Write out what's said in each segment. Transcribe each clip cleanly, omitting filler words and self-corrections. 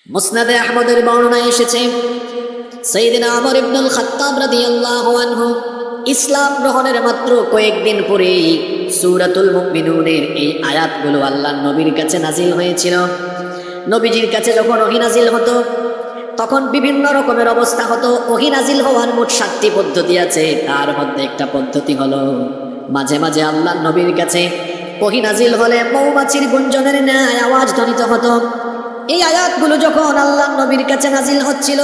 মুসনাদে আহমদের বর্ণনায় এসেছে সাইয়েদনা ওমর ইবনুল খাত্তাব রাদিয়াল্লাহু আনহু ইসলাম গ্রহণের মাত্র কয়েকদিন পরেই সূরাতুল মুমিনুনের এই আয়াতগুলো আল্লাহর নবীর কাছে নাজিল হয়েছিল। নবীজির কাছে যখন ওহী নাজিল হতো তখন বিভিন্ন রকমের অবস্থা হতো। ওহী নাজিল হওয়ার মোট 7টি পদ্ধতি আছে, তার মধ্যে একটা পদ্ধতি হলো মাঝে মাঝে আল্লাহর নবীর কাছে ওহী নাজিল হলে মৌমাছির গুঞ্জনের ন্যায় আওয়াজ ধ্বনিত হতো। এই আয়াতগুলো যখন আল্লাহর নবীর কাছে নাজিল হচ্ছিল,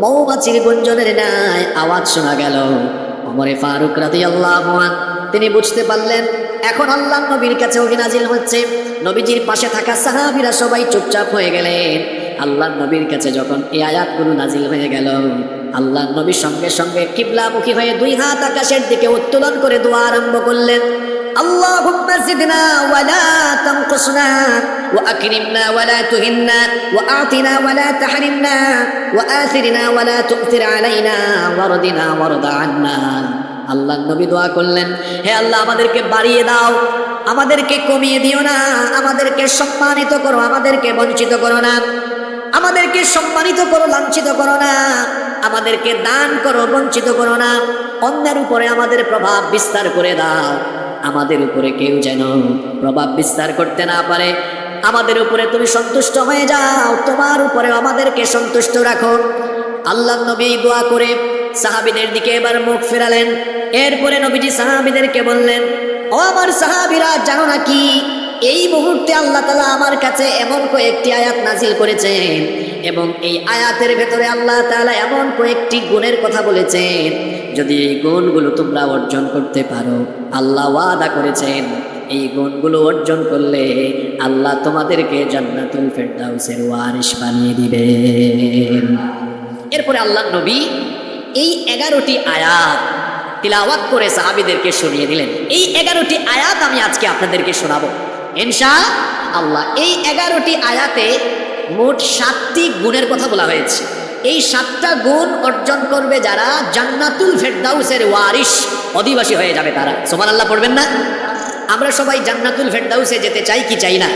মৌমাছির গুঞ্জনের ন্যায় আওয়াজ শোনা গেল। ওমরে ফারুক রাদিয়াল্লাহু আনহু তিনি বুঝতে পারলেন এখন আল্লাহর নবীর কাছে ওহী নাজিল হচ্ছে। নবীজির পাশে থাকা সাহাবীরা সবাই চুপচাপ হয়ে গেলেন। আল্লাহর নবীর কাছে যখন এই আয়াতগুলো নাজিল হয়ে গেল, আল্লাহর নবী সঙ্গে সঙ্গে কিবলামুখী হয়ে 2 হাত আকাশের দিকে উত্তোলন করে দোয়া আরম্ভ করলেন। আল্লাহুম্মা জিদনা ওয়া লা তানকুসনা ওয়া আকরিমনা ওয়া লা তুহিন্না ওয়া আতিনা ওয়া লা তাহরিমনা ওয়া আথিরনা ওয়া লা তু'থির আলাইনা ওয়ারদিনা ওয়ারদ আন্না। আল্লাহর নবী দোয়া করলেন, হে আল্লাহ আমাদেরকে বাড়িয়ে দাও, আমাদেরকে কমিয়ে দিও না, আমাদেরকে সম্মানিত করো, আমাদেরকে বঞ্চিত করো না, আমাদেরকে সম্মানিত করো, লাঞ্ছিত করো না, আমাদেরকে দান করো, বঞ্চিত করো না, অন্যের উপরে আমাদের প্রভাব বিস্তার করে দাও, আমাদের উপরে কেউ যেন প্রভাব বিস্তার করতে না পারে, আমাদের উপরে তুমি সন্তুষ্ট হয়ে যাও, তোমার উপরে আমাদেরকে সন্তুষ্ট রাখো। আল্লাহর নবী দোয়া করে সাহাবীদের দিকে এবার মুখ ফেরালেন। এরপরে নবীজি সাহাবীদেরকে বললেন, ও আমার সাহাবীরা, জানো নাকি এই মুহূর্তে আল্লাহ তাআলা আমার কাছে এমন কয়েকটি আয়াত নাজিল করেছেন এবং এই আয়াতের ভেতরে আল্লাহ তাআলা এমন কয়েকটি গুণের কথা বলেছেন, যদি এই গুণগুলো তোমরা অর্জন করতে পারো, আল্লাহ ওয়াদা করেছেন এই গুণগুলো অর্জন করলে আল্লাহ তোমাদেরকে জান্নাতুল ফেরদাউসের ওয়ারিস বানিয়ে দিবেন। এরপরে আল্লাহর নবী এই 11টি আয়াত তিলাওয়াত করে সাহাবীদেরকে শুনিয়ে দিলেন। এই 11টি আয়াত আমি আজকে আপনাদেরকে শোনাবো ইনশাআল্লাহ। এই 11টি আয়াতে মোট 7টি গুণের কথা বলা হয়েছে। এই 7টা গুণ অর্জন করবে যারা, জান্নাতুল ফেরদাউসের ওয়ারিস অধিবাসী হয়ে যাবে তারা। সুবহানাল্লাহ পড়বেন না? আমরা সবাই জান্নাতুল ফেরদাউসে যেতে চাই কি চাই না?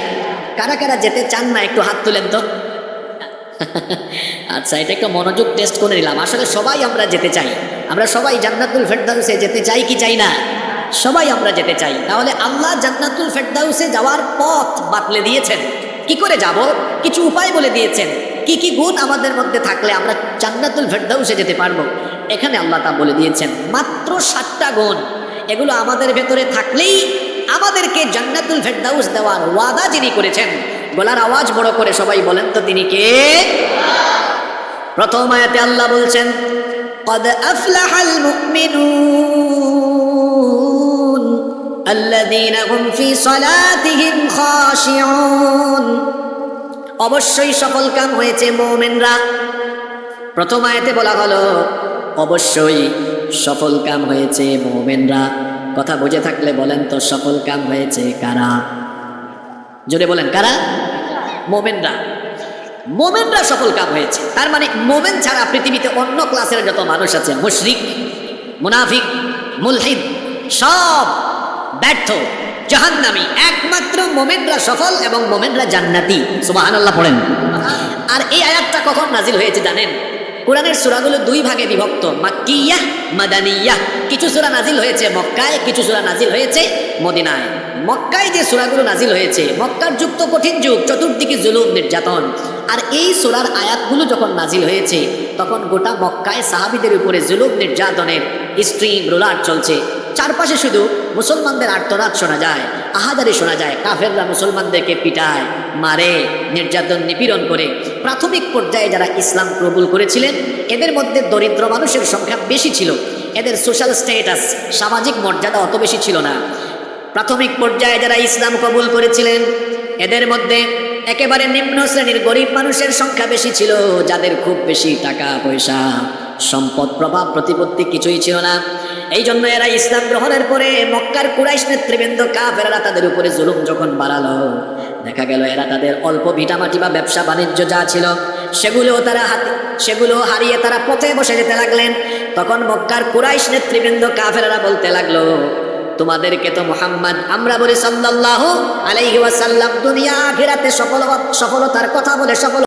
কারা কারা যেতে চান না একটু হাত তুলেন তো। আচ্ছা, এটা একটা মনোযোগ টেস্ট করে নিলাম। আসলে সবাই আমরা যেতে চাই, আমরা সবাই জান্নাতুল ফেরদাউসে যেতে চাই কি চাই না? সবাই আমরা যেতে চাই। তাহলে আল্লাহ জান্নাতুল ফেরদাউসে যাওয়ার পথ বাতলে দিয়েছেন। কি করে যাব? কিছু উপায় বলে দিয়েছেন। কি কি গুণ আমাদের মধ্যে থাকলে আমরা জান্নাতুল ফেরদাউসে যেতে পারবো, এখানে আল্লাহ তা বলে দিয়েছেন। মাত্র 7টা গুণ, এগুলো আমাদের ভেতরে থাকলেই আমাদেরকে জান্নাতুল ফেরদাউস দেওয়ার ওয়াদা যিনি করেছেন, গলার আওয়াজ বড় করে সবাই বলেন তো তিনি কে? প্রথম আয়াতে আল্লাহ বলছেন, قد أفلح المؤمنون الذين هم في صلاتهم خاشعون। অবশ্যই সফল কাম হয়েছে মুমিনরা। প্রথম আয়াতে বলা হলো অবশ্যই সফল কাম হয়েছে মুমিনরা। কথা বুঝে থাকলে বলেন তো সফল কাম হয়েছে কারা? জোরে বলেন কারা? মুমিনরা। মোমেনরা সফল কাম হয়েছে। তার মানে মোমেন ছাড়া পৃথিবীতে অন্য ক্লাসের যত মানুষ আছে, মুশরিক, মুনাফিক, মুলহিদ, সব ব্যর্থ, জাহান্নামী। একমাত্র মোমেনরা সফল এবং মোমেনরা জান্নাতি। সুবহানাল্লাহ পড়েন। আর এই আয়াতটা কখন নাজিল হয়েছে জানেন? কোরআনের সূরাগুলো 2 ভাগে বিভক্ত, মাক্কিয়াহ, মাদানিয়াহ। কিছু সূরা নাজিল হয়েছে মক্কায়, কিছু সূরা নাজিল হয়েছে মদিনায়। মক্কায় যে সূরাগুলো নাজিল হয়েছে, মক্কার যুগ তো কঠিন যুগ, চতুর্দিকে জুলুম নির্যাতন। আর এই সূরার আয়াতগুলো যখন নাজিল হয়েছে তখন গোটা মক্কায় সাহাবীদের উপরে জুলুম নির্যাতনের স্ট্রিম রোলার চলছে। চারপাশে শুধু মুসলমানদের আর্তনাদ শোনা যায়, আহাজারি শোনা যায়। কাফেররা মুসলমানদেরকে পিটায়, মারে, নির্যাতন নিপীড়ন করে। প্রাথমিক পর্যায়ে যারা ইসলাম কবুল করেছিলেন এদের মধ্যে দরিদ্র মানুষের সংখ্যা বেশি ছিল। এদের সোশ্যাল স্ট্যাটাস, সামাজিক মর্যাদা অত বেশি ছিল না। প্রাথমিক পর্যায়ে যারা ইসলাম কবুল করেছিলেন এদের মধ্যে একেবারে নিম্ন শ্রেণীর গরিব মানুষের সংখ্যা বেশি ছিল, যাদের খুব বেশি টাকা পয়সা, সম্পদ, প্রভাব, প্রতিপত্তি কিছুই ছিল না। এই জন্য এরা ইসলাম গ্রহণের পরে মক্কার কুরাইশ নেতৃবৃন্দ কাফেররা তাদের উপরে জুলুম যখন বাড়ালো, দেখা গেল এরা তাদের অল্প ভিটামাটি বা ব্যবসা বাণিজ্য যা ছিল সেগুলো হারিয়ে তারা পথে বসে যেতে লাগলেন। তখন মক্কার কুরাইশ নেতৃবৃন্দ কাফেররা বলতে লাগলো, তোমাদেরকে তো মুহাম্মদ, আমরা বলি সাল্লাল্লাহু আলাইহি ওয়াসাল্লাম, দুনিয়া আখিরাতে সফলতার কথা বলে সফল